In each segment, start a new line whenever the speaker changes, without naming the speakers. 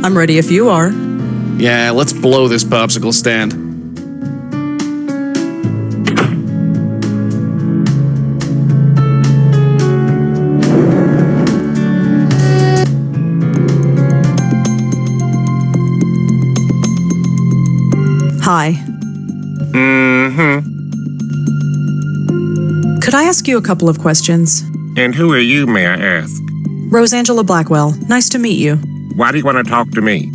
I'm ready if you are.
Yeah, let's blow this popsicle stand.
Hi. Could I ask you a couple of questions?
And who are you, may I ask?
Rosangela Blackwell. Nice to meet you.
Why do you want to talk to me?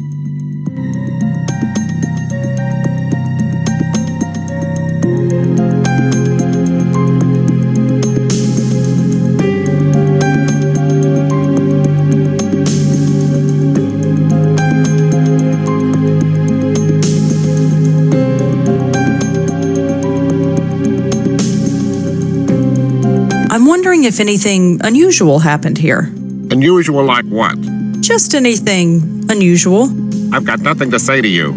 I'm wondering if anything unusual happened here.
Unusual like what?
Just anything unusual.
I've got nothing to say to you.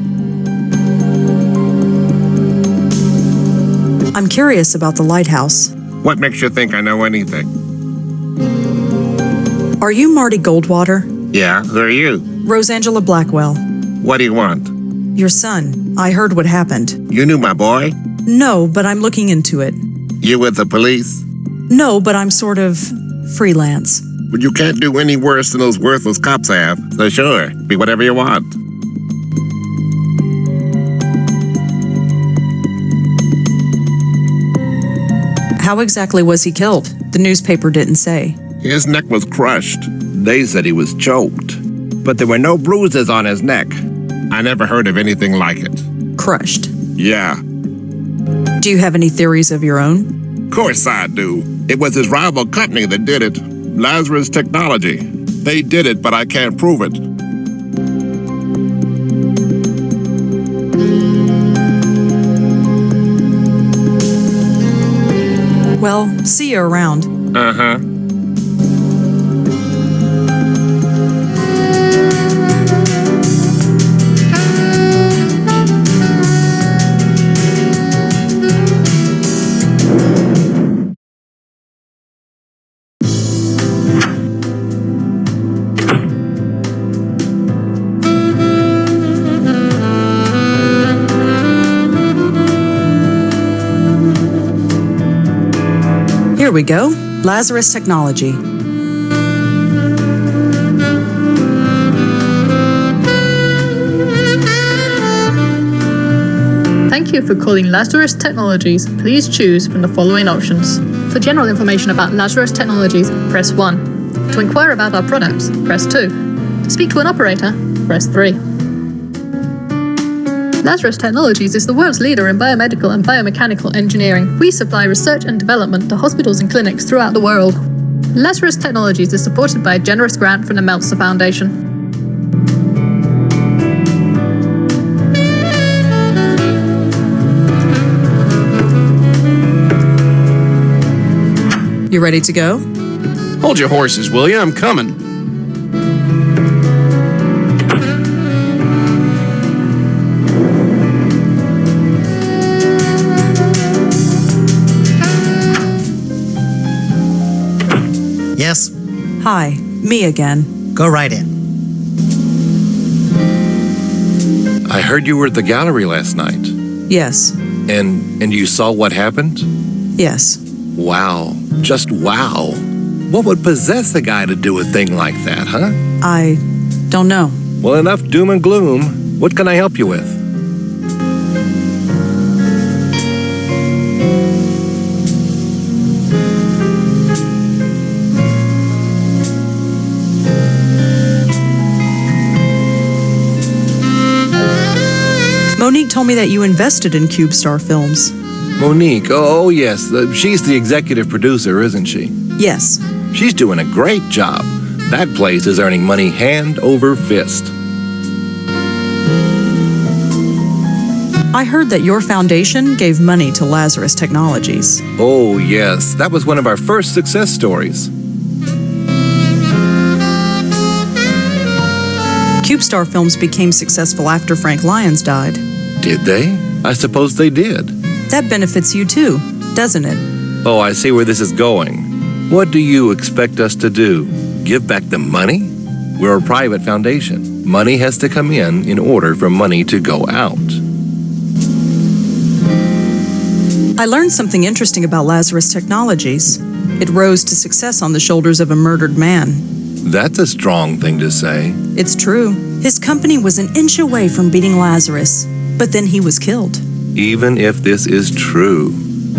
I'm curious about the lighthouse.
What makes you think I know anything?
Are you Marty Goldwater?
Yeah, who are you?
Rosangela Blackwell.
What do you want?
Your son. I heard what happened.
You knew my boy?
No, but I'm looking into it.
You with the police?
No, but I'm sort of freelance.
But you can't do any worse than those worthless cops have. So sure, be whatever you want.
How exactly was he killed? The newspaper didn't say.
His neck was crushed. They said he was choked. But there were no bruises on his neck. I never heard of anything like it.
Crushed.
Yeah.
Do you have any theories of your own?
Of course I do. It was his rival company that did it. Lazarus Technology. They did it, but I can't prove it.
Well, see you around.
Uh-huh.
Here we go. Lazarus Technology.
Thank you for calling Lazarus Technologies. Please choose from the following options. For general information about Lazarus Technologies, press 1. To inquire about our products, press 2. To speak to an operator, press 3. Lazarus Technologies is the world's leader in biomedical and biomechanical engineering. We supply research and development to hospitals and clinics throughout the world. Lazarus Technologies is supported by a generous grant from the Meltzer Foundation.
You ready to go?
Hold your horses, will you? I'm coming.
Yes?
Hi, me again.
Go right in.
I heard you were at the gallery last night.
Yes.
And you saw what happened?
Yes.
Wow. Just wow. What would possess a guy to do a thing like that, huh?
I don't know.
Well, enough doom and gloom. What can I help you with?
told me that you invested in CubeStar Films.
Monique, oh yes, she's the executive producer, isn't she?
Yes.
She's doing a great job. That place is earning money hand over fist.
I heard that your foundation gave money to Lazarus Technologies.
Oh yes, that was one of our first success stories.
CubeStar Films became successful after Frank Lyons died.
Did they? I suppose they did.
That benefits you too, doesn't it?
Oh, I see where this is going. What do you expect us to do? Give back the money? We're a private foundation. Money has to come in order for money to go out.
I learned something interesting about Lazarus Technologies. It rose to success on the shoulders of a murdered man.
That's a strong thing to say.
It's true. His company was an inch away from beating Lazarus, but then he was killed.
Even if this is true.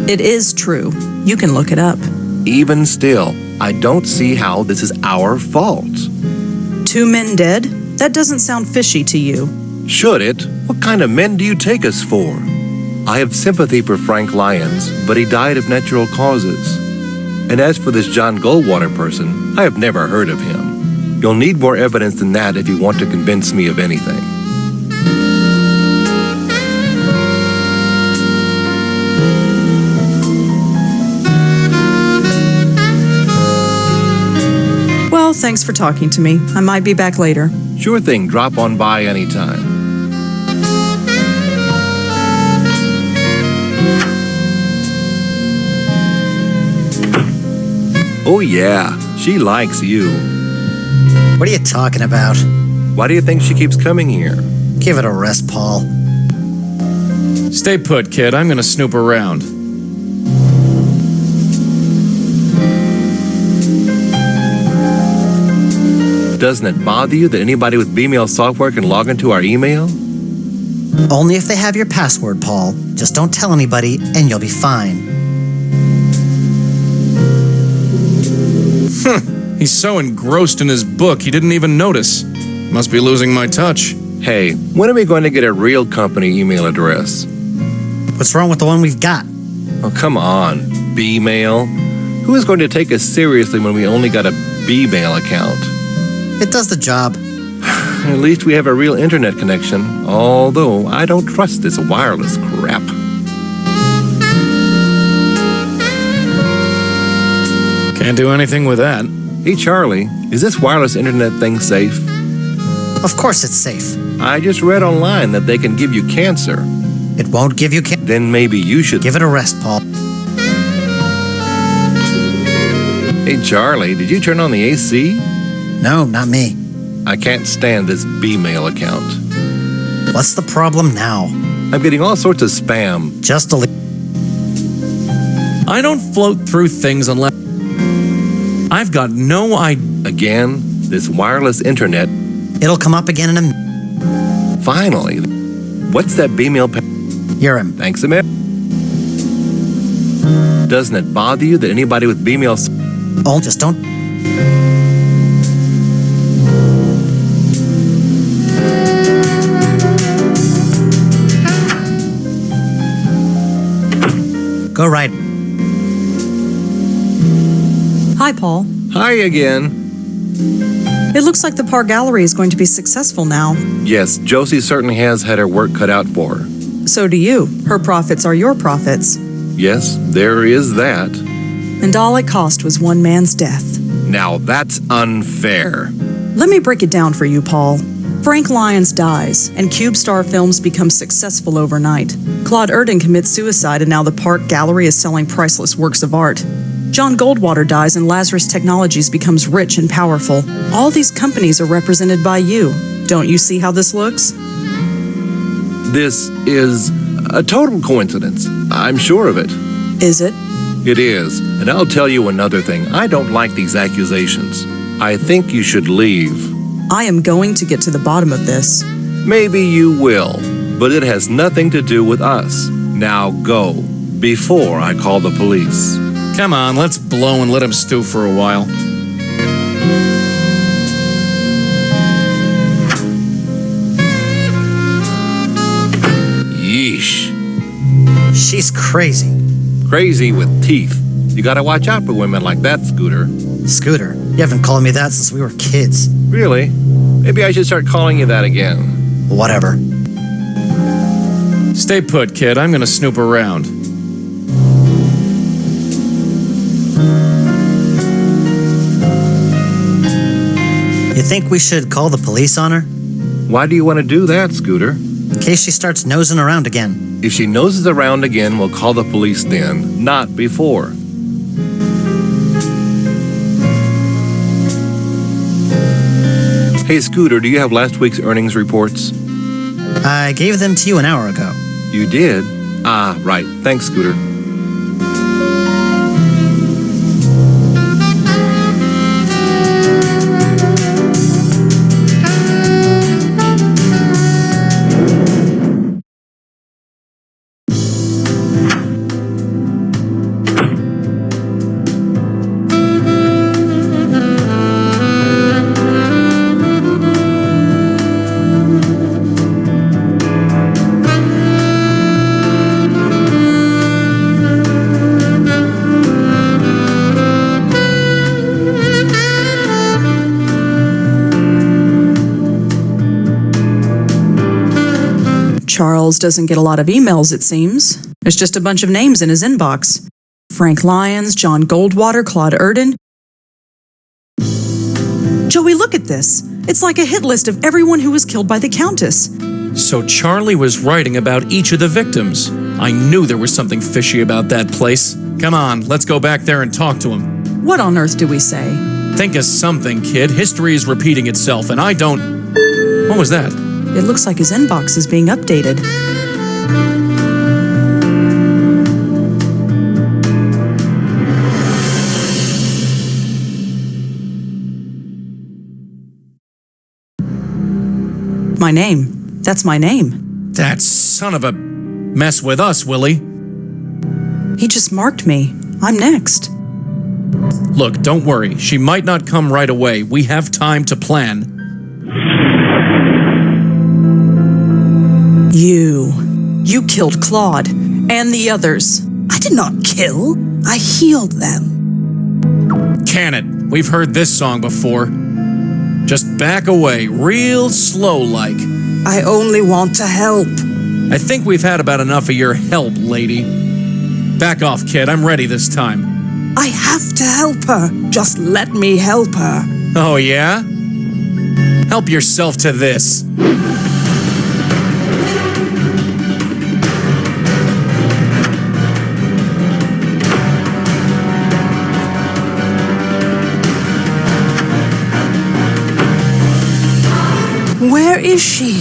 It is true. You can look it up.
Even still, I don't see how this is our fault.
2 men dead? That doesn't sound fishy to you.
Should it? What kind of men do you take us for? I have sympathy for Frank Lyons, but he died of natural causes. And as for this John Goldwater person, I have never heard of him. You'll need more evidence than that if you want to convince me of anything.
Well, thanks for talking to me. I might be back later.
Sure thing, drop on by anytime. Oh yeah, she likes you.
What are you talking about?
Why do you think she keeps coming here?
Give it a rest, Paul.
Stay put, kid. I'm gonna snoop around.
Doesn't it bother you that anybody with B-mail software can log into our email?
Only if they have your password, Paul. Just don't tell anybody, and you'll be fine.
He's so engrossed in his book, he didn't even notice. Must be losing my touch.
Hey, when are we going to get a real company email address?
What's wrong with the one we've got?
Oh, come on. B-mail? Who is going to take us seriously when we only got a B-mail account?
It does the job.
At least we have a real internet connection, although I don't trust this wireless crap.
Can't do anything with that.
Hey, Charlie, is this wireless internet thing safe?
Of course it's safe.
I just read online that they can give you cancer.
It won't give you cancer.
Then maybe you should...
Give it a rest, Paul.
Hey, Charlie, did you turn on the AC?
No, not me.
I can't stand this B-mail account.
What's the problem now?
I'm getting all sorts of spam.
Just delete.
I don't float through things unless... I've got no idea.
Again, this wireless internet.
It'll come up again in a minute.
Finally. What's that B-mail...
You're him.
Thanks a minute. Doesn't it bother you that anybody with B-mail...
Oh, just don't... Go right.
Hi, Paul.
Hi again.
It looks like the Park Gallery is going to be successful now.
Yes, Josie certainly has had her work cut out for her.
So do you. Her profits are your profits.
Yes, there is that.
And all it cost was one man's death.
Now that's unfair.
Let me break it down for you, Paul. Frank Lyons dies, and CubeStar Films becomes successful overnight. Claude Erdin commits suicide, and now the Park Gallery is selling priceless works of art. John Goldwater dies, and Lazarus Technologies becomes rich and powerful. All these companies are represented by you. Don't you see how this looks?
This is a total coincidence. I'm sure of it.
Is it?
It is. And I'll tell you another thing. I don't like these accusations. I think you should leave.
I am going to get to the bottom of this.
Maybe you will, but it has nothing to do with us. Now go, before I call the police.
Come on, let's blow and let him stew for a while.
She's crazy.
Crazy with teeth. You gotta watch out for women like that, Scooter.
Scooter, you haven't called me that since we were kids.
Really? Maybe I should start calling you that again.
Whatever.
Stay put, kid. I'm gonna snoop around.
You think we should call the police on her?
Why do you want to do that, Scooter?
In case she starts nosing around again.
If she noses around again, we'll call the police then, not before. Hey, Scooter, do you have last week's earnings reports?
I gave them to you an hour ago.
You did? Ah, right. Thanks, Scooter.
Charles doesn't get a lot of emails, it seems. There's just a bunch of names in his inbox. Frank Lyons, John Goldwater, Claude Erden. Joey, look at this. It's like a hit list of everyone who was killed by the Countess.
So Charlie was writing about each of the victims. I knew there was something fishy about that place. Come on, let's go back there and talk to him.
What on earth do we say?
Think of something, kid. History is repeating itself, and I don't... What was that?
It looks like his inbox is being updated. My name. That's my name.
That son of a... Mess with us, Willie.
He just marked me. I'm next.
Look, don't worry. She might not come right away. We have time to plan.
You killed Claude and the others.
I did not kill. I healed them.
Can it? We've heard this song before. Just back away, real slow-like.
I only want to help.
I think we've had about enough of your help, lady. Back off, kid. I'm ready this time.
I have to help her. Just let me help her.
Oh, yeah? Help yourself to this.
Where is she?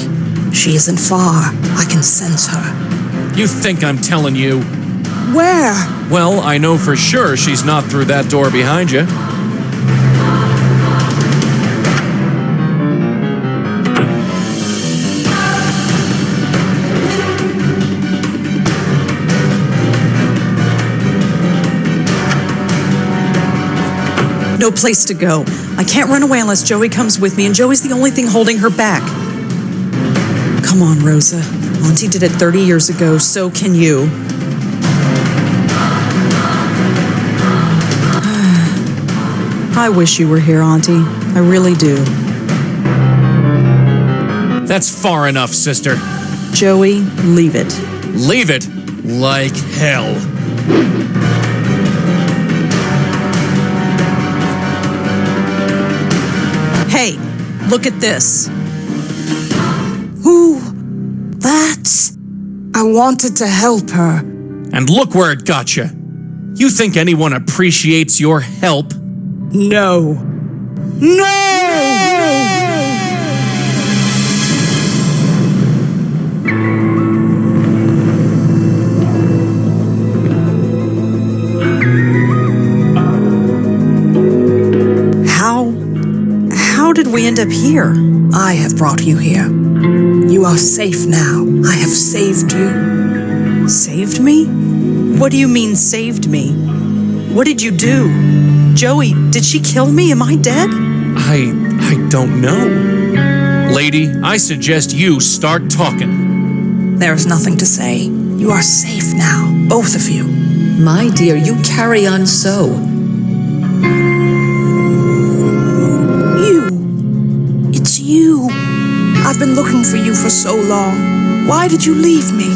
She isn't far. I can sense her.
You think I'm telling you?
Where?
Well, I know for sure she's not through that door behind you.
No place to go. I can't run away unless Joey comes with me, and Joey's the only thing holding her back. Come on, Rosa. Auntie did it 30 years ago, so can you. I wish you were here, Auntie. I really do.
That's far enough, sister.
Joey, leave it.
Leave it like hell.
Hey, look at this.
Who? That's... I wanted to help her.
And look where it got you. You think anyone appreciates your help?
No. No!
How did we end up here?
I have brought you here. You are safe now. I have saved you.
Saved me? What do you mean, saved me? What did you do? Joey, did she kill me? Am I dead?
I don't know. Lady, I suggest you start talking.
There is nothing to say. You are safe now, both of you.
My dear, you carry on so.
It's you. I've been looking for you for so long. Why did you leave me?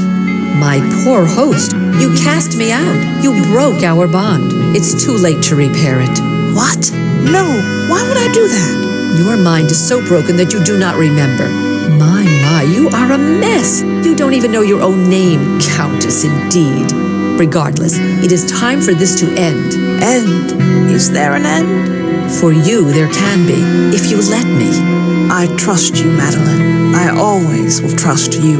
My poor host, you cast me out. You broke our bond. It's too late to repair it.
What? No, why would I do that?
Your mind is so broken that you do not remember. My, you are a mess. You don't even know your own name, Countess, indeed. Regardless, it is time for this to end.
End? Is there an end?
For you, there can be, if you let me.
I trust you, Madeline. I always will trust you.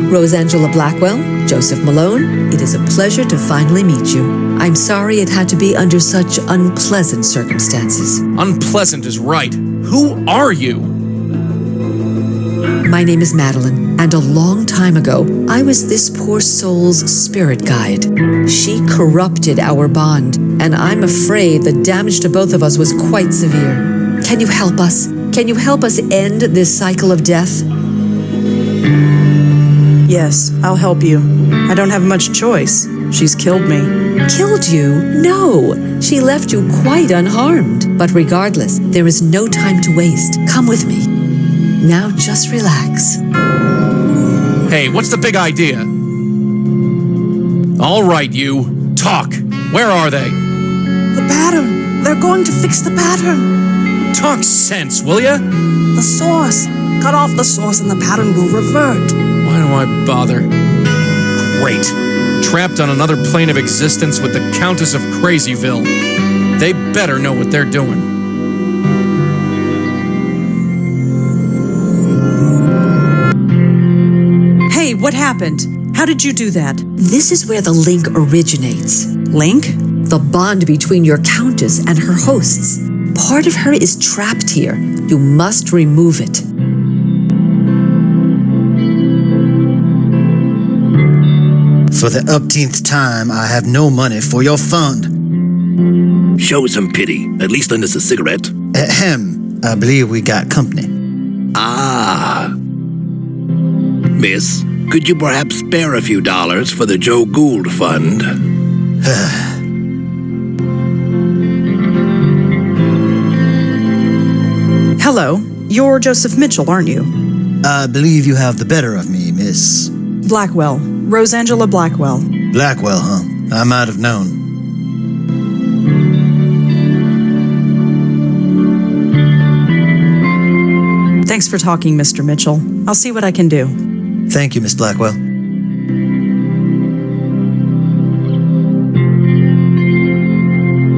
Rosangela Blackwell, Joseph Malone, it is a pleasure to finally meet you. I'm sorry it had to be under such unpleasant circumstances.
Unpleasant is right. Who are you?
My name is Madeline, and a long time ago, I was this poor soul's spirit guide. She corrupted our bond, and I'm afraid the damage to both of us was quite severe. Can you help us? Can you help us end this cycle of death?
Yes, I'll help you. I don't have much choice. She's killed me.
Killed you? No, she left you quite unharmed. But regardless, there is no time to waste. Come with me. Now just relax.
Hey, what's the big idea? All right, you. Talk. Where are they?
The pattern. They're going to fix the pattern.
Talk sense, will ya?
The source. Cut off the source and the pattern will revert.
Why do I bother? Great. Trapped on another plane of existence with the Countess of Crazyville. They better know what they're doing.
Hey, what happened? How did you do that?
This is where the link originates.
Link?
The bond between your Countess and her hosts. Part of her is trapped here. You must remove it.
For the upteenth time, I have no money for your fund.
Show some pity. At least lend us a cigarette.
Ahem. I believe we got company.
Ah. Miss, could you perhaps spare a few dollars for the Joe Gould Fund?
Hello. You're Joseph Mitchell, aren't you?
I believe you have the better of me, Miss
Blackwell. Rosangela Blackwell.
Blackwell, huh? I might have known.
Thanks for talking, Mr. Mitchell. I'll see what I can do.
Thank you, Miss Blackwell.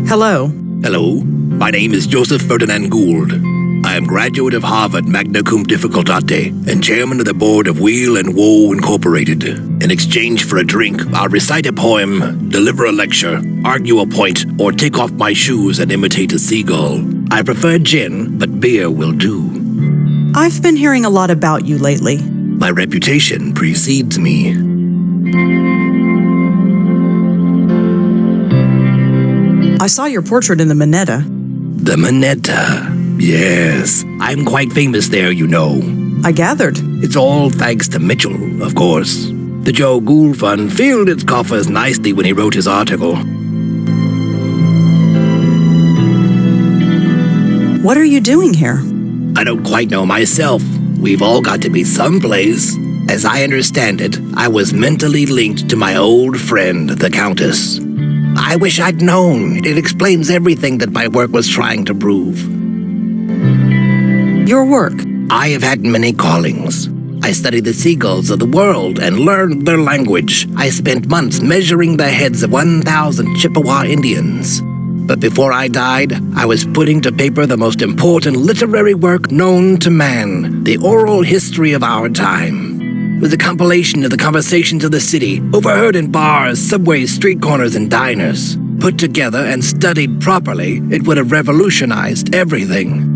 Hello.
Hello. My name is Joseph Ferdinand Gould. I am graduate of Harvard magna cum difficultate and chairman of the board of Wheel and Woe Incorporated. In exchange for a drink, I'll recite a poem, deliver a lecture, argue a point, or take off my shoes and imitate a seagull. I prefer gin, but beer will do.
I've been hearing a lot about you lately.
My reputation precedes me.
I saw your portrait in the Minetta.
The Minetta. Yes, I'm quite famous there, you know.
I gathered.
It's all thanks to Mitchell, of course. The Joe Gould Fund filled its coffers nicely when he wrote his article.
What are you doing here?
I don't quite know myself. We've all got to be someplace. As I understand it, I was mentally linked to my old friend, the Countess. I wish I'd known. It explains everything that my work was trying to prove.
Your work?
I have had many callings. I studied the seagulls of the world and learned their language. I spent months measuring the heads of 1,000 Chippewa Indians. But before I died, I was putting to paper the most important literary work known to man, the oral history of our time. It was a compilation of the conversations of the city, overheard in bars, subways, street corners, and diners. Put together and studied properly, it would have revolutionized everything.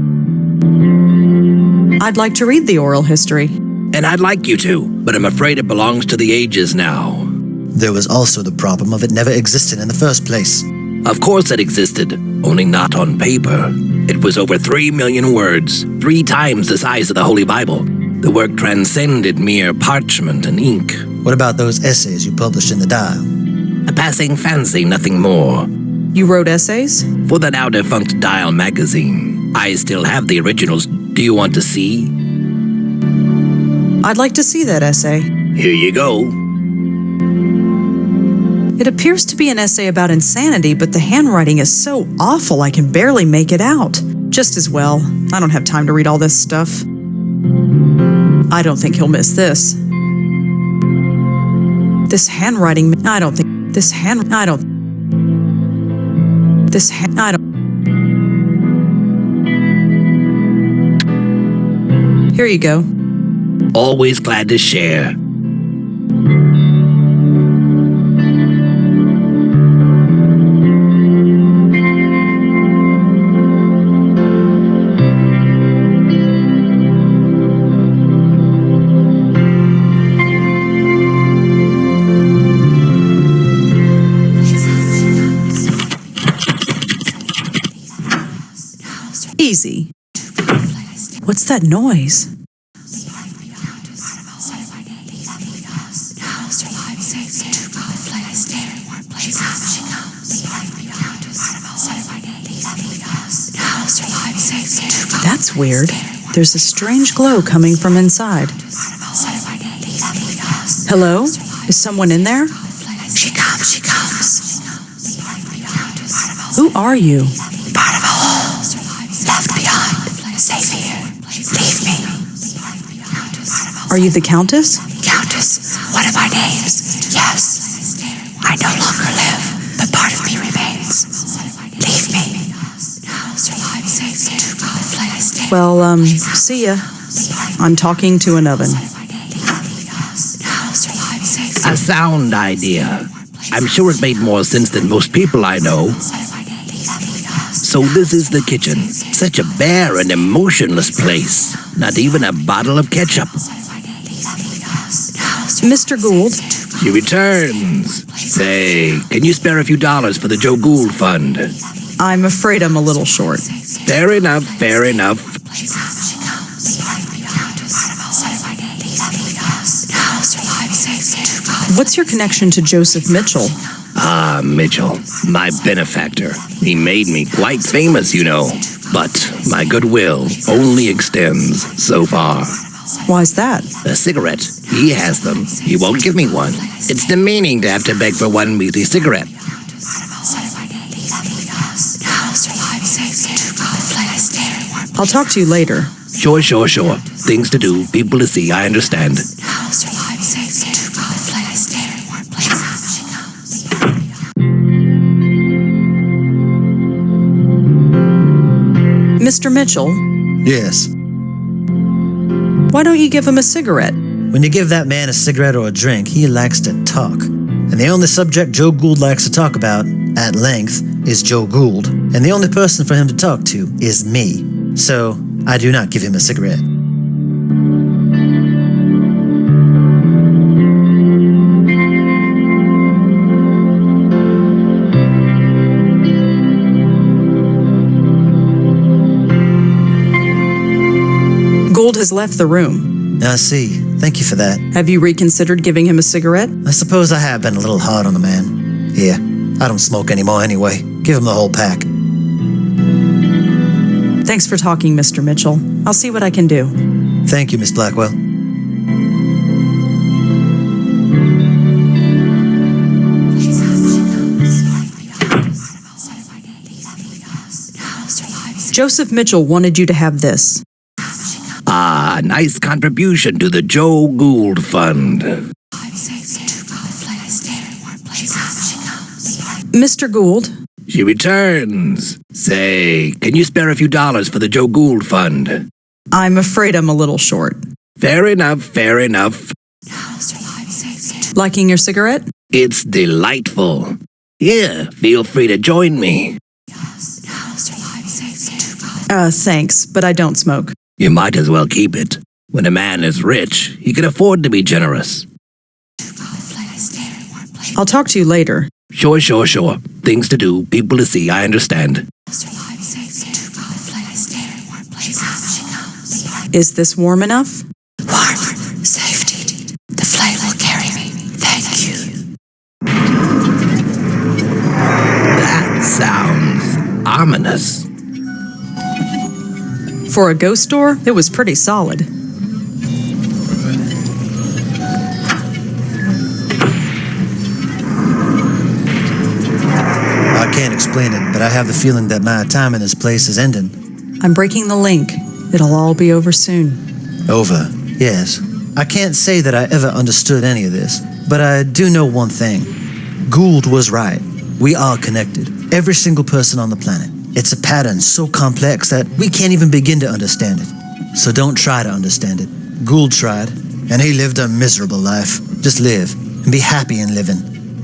I'd like to read the oral history.
And I'd like you to, but I'm afraid it belongs to the ages now.
There was also the problem of it never existing in the first place.
Of course it existed, only not on paper. It was over 3 million words, 3 times the size of the Holy Bible. The work transcended mere parchment and ink.
What about those essays you published in the Dial?
A passing fancy, nothing more.
You wrote essays?
For that now defunct Dial magazine. I still have the originals. Do you want to see?
I'd like to see that essay.
Here you go.
It appears to be an essay about insanity, but the handwriting is so awful I can barely make it out. Just as well. I don't have time to read all this stuff. I don't think he'll miss this. This handwriting, I don't think. This hand, I don't. This hand, I don't. Here you go.
Always glad to share.
Easy. What's that noise? That's weird. There's a strange glow coming from inside. Hello? Is someone in there?
She comes, she comes.
Who are you?
Part of a whole. Left behind. Safe here. Leave me.
Are you the Countess?
Countess, one of our names. Yes. I no longer live, but part of me remains. Leave me.
Well, see ya. I'm talking to an oven.
A sound idea. I'm sure it made more sense than most people I know. So this is the kitchen. Such a bare and emotionless place. Not even a bottle of ketchup.
Mr. Gould?
She returns. Say, can you spare a few dollars for the Joe Gould Fund?
I'm afraid I'm a little short.
Fair enough, fair enough.
What's your connection to Joseph Mitchell?
Ah, Mitchell, my benefactor. He made me quite famous, you know. But my goodwill only extends so far.
Why's that?
A cigarette. He has them. He won't give me one. It's demeaning to have to beg for one measly cigarette.
I'll talk to you later.
Sure. Things to do, people to see, I understand.
Mr. Mitchell,
Yes.
why don't you give him a cigarette?
When you give that man a cigarette or a drink, he likes to talk. And the only subject Joe Gould likes to talk about, at length, is Joe Gould. And the only person for him to talk to is me. So, I do not give him a cigarette.
Gould has left the room.
I see. Thank you for that.
Have you reconsidered giving him a cigarette?
I suppose I have been a little hard on the man. Yeah, I don't smoke anymore anyway. Give him the whole pack.
Thanks for talking, Mr. Mitchell. I'll see what I can do.
Thank you, Miss Blackwell.
Joseph Mitchell wanted you to have this.
Ah, nice contribution to the Joe Gould Fund.
Mr. Gould,
She returns. Say, can you spare a few dollars for the Joe Gould Fund?
I'm afraid I'm a little short.
Fair enough.
Liking your cigarette?
It's delightful. Here, feel free to join me.
Thanks, but I don't smoke.
You might as well keep it. When a man is rich, he can afford to be generous.
I'll talk to you later.
Sure. Things to do, people to see, I understand.
Is this warm enough?
Warm. Safety. The flame will carry me.
ominous.
For a ghost door, it was pretty solid.
I can't explain it, but I have the feeling that my time in this place is ending.
I'm breaking the link. It'll all be over soon.
Over, yes. I can't say that I ever understood any of this, but I do know one thing. Gould was right. We are connected. Every single person on the planet. It's a pattern so complex that we can't even begin to understand it. So don't try to understand it. Gould tried, and he lived a miserable life. Just live, and be happy in living.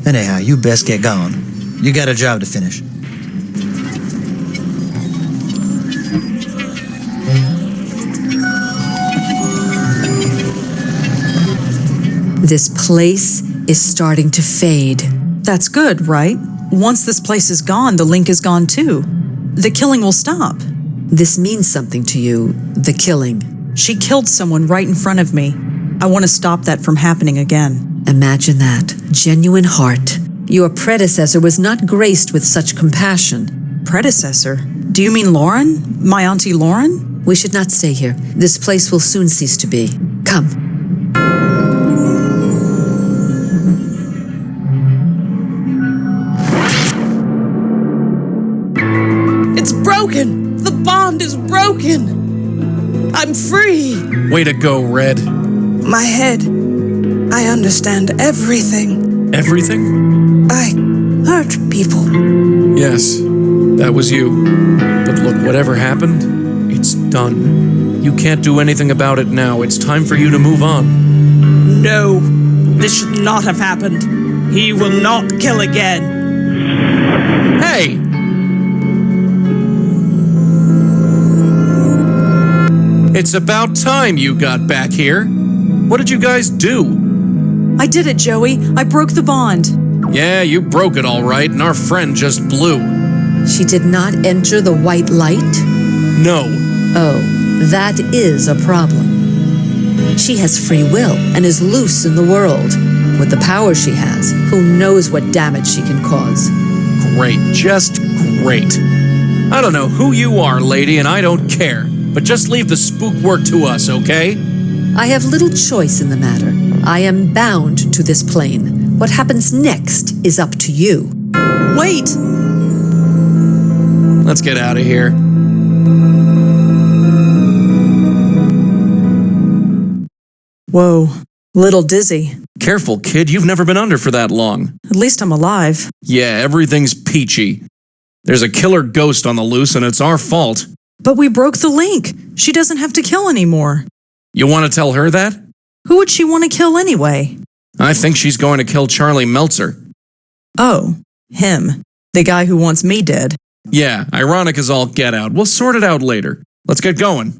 Anyhow, you best get going. You got a job to finish.
This place is starting to fade.
That's good, right? Once this place is gone, the link is gone too. The killing will stop.
This means something to you, the killing.
She killed someone right in front of me. I want to stop that from happening again.
Imagine that. Genuine heart. Your predecessor was not graced with such compassion.
Predecessor? Do you mean Lauren? My Auntie Lauren?
We should not stay here. This place will soon cease to be. Come.
It's broken! The bond is broken! I'm free!
Way to go, Red.
My head. I understand everything.
Everything?
I hurt people.
Yes, that was you. But look, whatever happened, it's done. You can't do anything about it now. It's time for you to move on.
No, this should not have happened. He will not kill again.
Hey! It's about time you got back here. What did you guys do?
I did it, Joey. I broke the bond.
Yeah, you broke it all right, and our friend just blew.
She did not enter the white light?
No.
Oh, that is a problem. She has free will and is loose in the world. With the power she has, who knows what damage she can cause.
Great, just great. I don't know who you are, lady, and I don't care. But just leave the spook work to us, okay?
I have little choice in the matter. I am bound to this plane. What happens next is up to you.
Wait!
Let's get out of here.
Whoa, little dizzy.
Careful, kid. You've never been under for that long.
At least I'm alive.
Yeah, everything's peachy. There's a killer ghost on the loose, and it's our fault.
But we broke the link. She doesn't have to kill anymore.
You want to tell her that?
Who would she want to kill anyway?
I think she's going to kill Charlie Meltzer.
Oh, him. The guy who wants me dead.
Yeah, ironic as all get out. We'll sort it out later. Let's get going.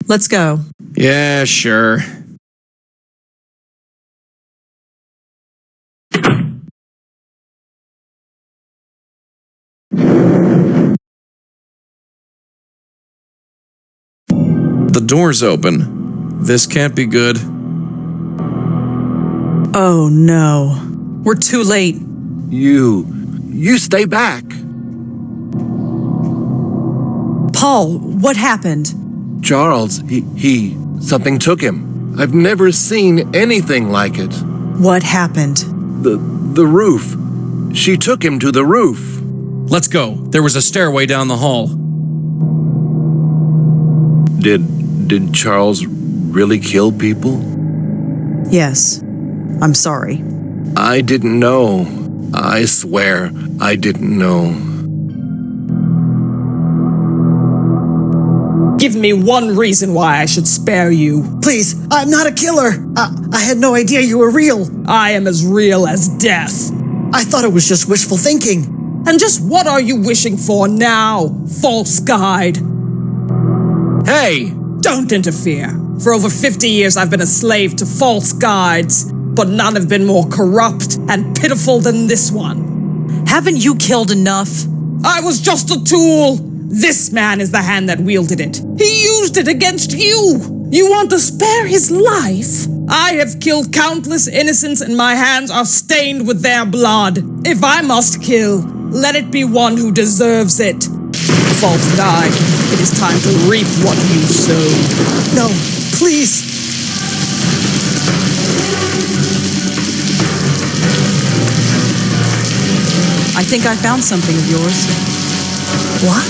Let's go.
Yeah, sure. The door's open. This can't be good.
Oh no. We're too late.
You stay back.
Paul, what happened?
Charles, something took him. I've never seen anything like it.
What happened?
The roof. She took him to the roof.
Let's go. There was a stairway down the hall.
Did Charles really kill people?
Yes. I'm sorry.
I didn't know. I swear, I didn't know.
Give me one reason why I should spare you.
Please, I'm not a killer. I had no idea you were real.
I am as real as death.
I thought it was just wishful thinking.
And just what are you wishing for now, false guide?
Hey!
Don't interfere. For over 50 years I've been a slave to false guides, but none have been more corrupt and pitiful than this one.
Haven't you killed enough?
I was just a tool. This man is the hand that wielded it. He used it against you. You want to spare his life? I have killed countless innocents and my hands are stained with their blood. If I must kill, let it be one who deserves it. False guide, it is time to reap what you sowed.
No, please.
I think I found something of yours.
What?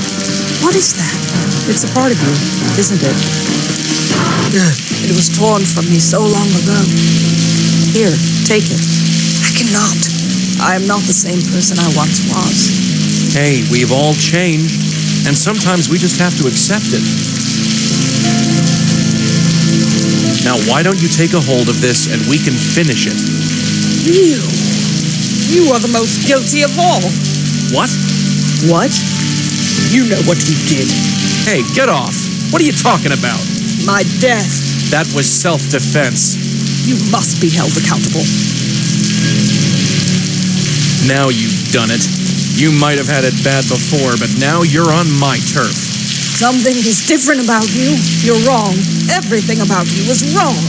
What is that?
It's a part of you, isn't it?
It was torn from me so long ago.
Here, take it.
I cannot. I am not the same person I once was.
Hey, we've all changed, and sometimes we just have to accept it. Now, why don't you take a hold of this and we can finish it?
You are the most guilty of all.
What?
What?
You know what you did.
Hey, get off. What are you talking about?
My death.
That was self-defense.
You must be held accountable.
Now you've done it. You might have had it bad before, but now you're on my turf.
Something is different about you. You're wrong. Everything about you is wrong.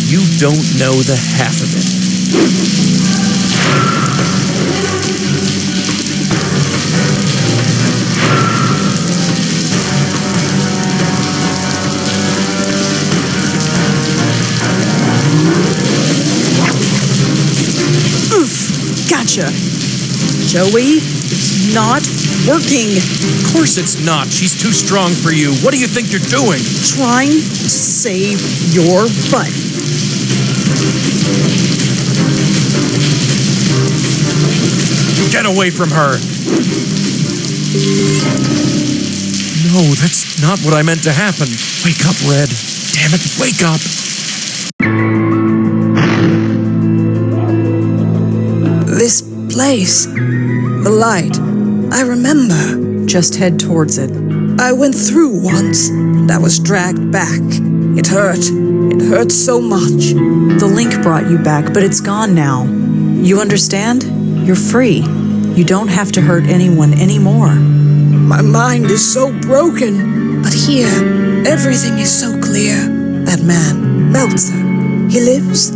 You don't know the half of it.
Gotcha. Joey, it's not working.
Of course it's not. She's too strong for you. What do you think you're doing?
Trying to save your butt.
Get away from her. No, that's not what I meant to happen. Wake up, Red. Damn it, wake up.
This place, the light, I remember.
Just head towards it.
I went through once, and I was dragged back. It hurt. It hurt so much.
The link brought you back, but it's gone now. You understand? You're free. You don't have to hurt anyone anymore.
My mind is so broken. But here, everything is so clear. That man, Meltzer, he lives?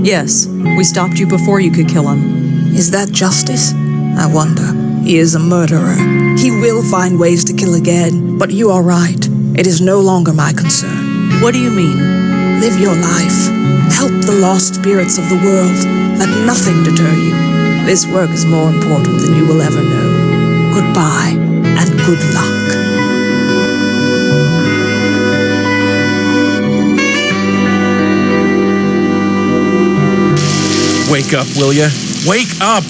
Yes, we stopped you before you could kill him.
Is that justice? I wonder. He is a murderer. He will find ways to kill again. But you are right. It is no longer my concern.
What do you mean?
Live your life. Help the lost spirits of the world. Let nothing deter you. This work is more important than you will ever know. Goodbye, and good luck.
Wake up, will ya? Wake up!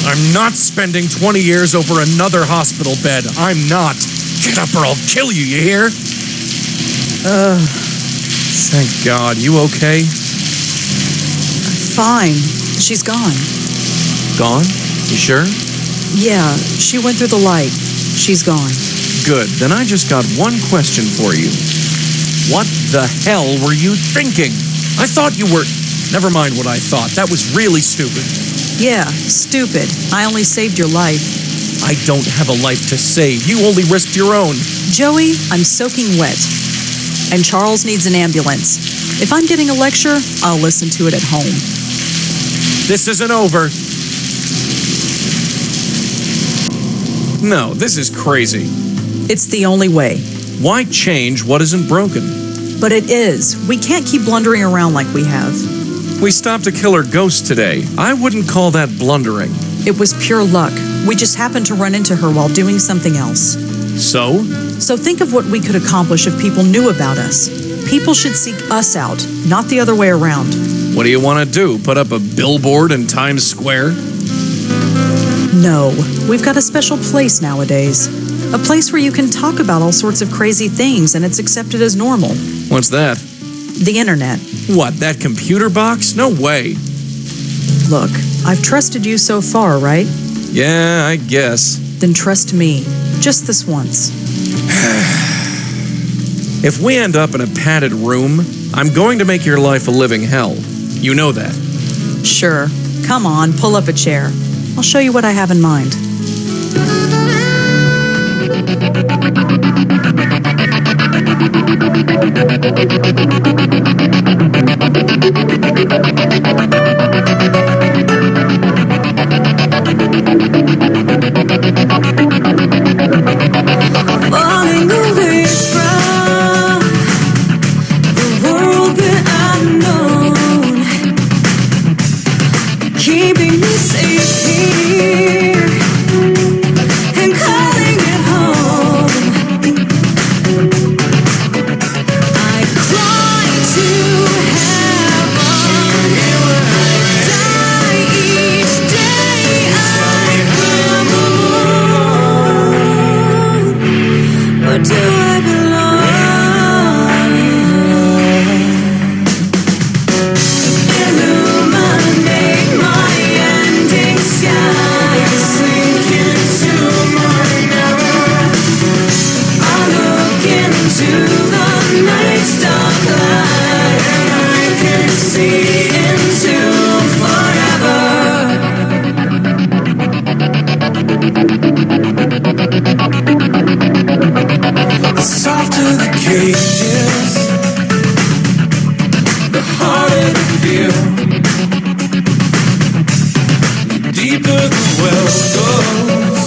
I'm not spending 20 years over another hospital bed. I'm not. Get up or I'll kill you, you hear? Thank God. You okay?
Fine. She's gone.
Gone? You sure?
Yeah, she went through the light. She's gone.
Good. Then I just got one question for you. What the hell were you thinking? I thought you were... Never mind what I thought. That was really stupid.
Yeah, stupid. I only saved your life.
I don't have a life to save. You only risked your own.
Joey, I'm soaking wet. And Charles needs an ambulance. If I'm getting a lecture, I'll listen to it at home.
This isn't over. No, this is crazy.
It's the only way.
Why change what isn't broken?
But it is. We can't keep blundering around like we have.
We stopped a killer ghost today. I wouldn't call that blundering.
It was pure luck. We just happened to run into her while doing something else.
So?
So think of what we could accomplish if people knew about us. People should seek us out, not the other way around.
What do you want to do? Put up a billboard in Times Square?
No. We've got a special place nowadays. A place where you can talk about all sorts of crazy things and it's accepted as normal.
What's that?
The internet.
What, that computer box? No way.
Look, I've trusted you so far, right?
Yeah, I guess.
Then trust me. Just this once.
If we end up in a padded room, I'm going to make your life a living hell. You know that.
Sure. Come on, pull up a chair. I'll show you what I have in mind.
Falling away from the world that I've known, keeping me safe here and calling it home. I cry to heaven, die each day I come. Where do I belong? Illuminate my ending sky, sink into my never. I look into the night's dark light, and I can see into forever. The softer the cages, the harder to feel. The deeper the well goes,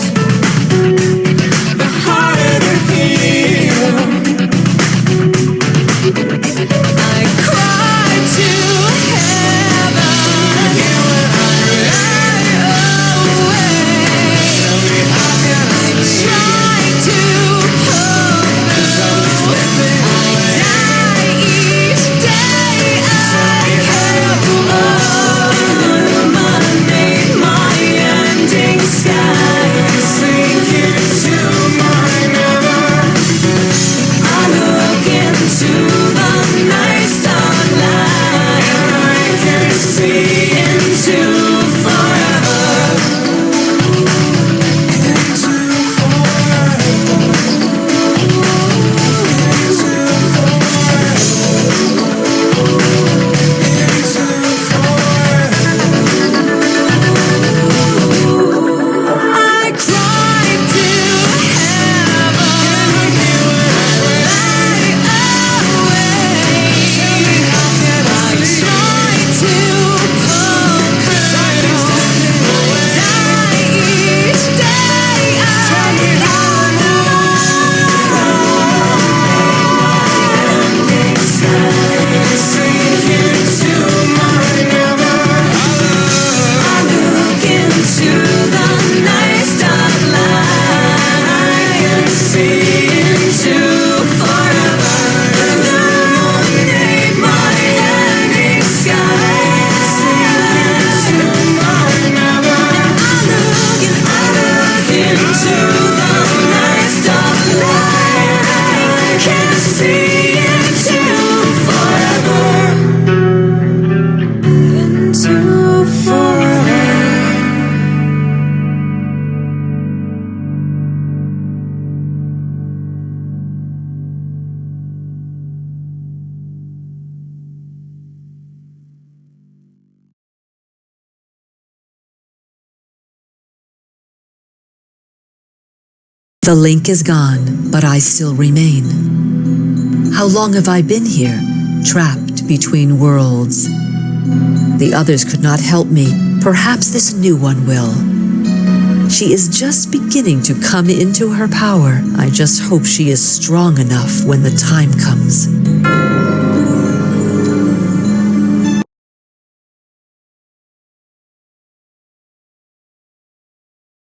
the harder to heal. I cry to heaven, right away. Tell me how can I try to hold through. I die each day I come. Illuminate my ending sky, sink into my never. I look into the night's dark light, and I can see into forever. Into forever. Into I cry to heaven, right away. I try to pull through. Die each day I sink into my never. I look into the night's dark light, I can see into forever. Illuminate my ending sky, sink into my never. I look into the night's dark light, I can see into forever. Into forever.
The link is gone, but I still remain. How long have I been here, trapped between worlds? The others could not help me. Perhaps this new one will. She is just beginning to come into her power. I just hope she is strong enough when the time comes.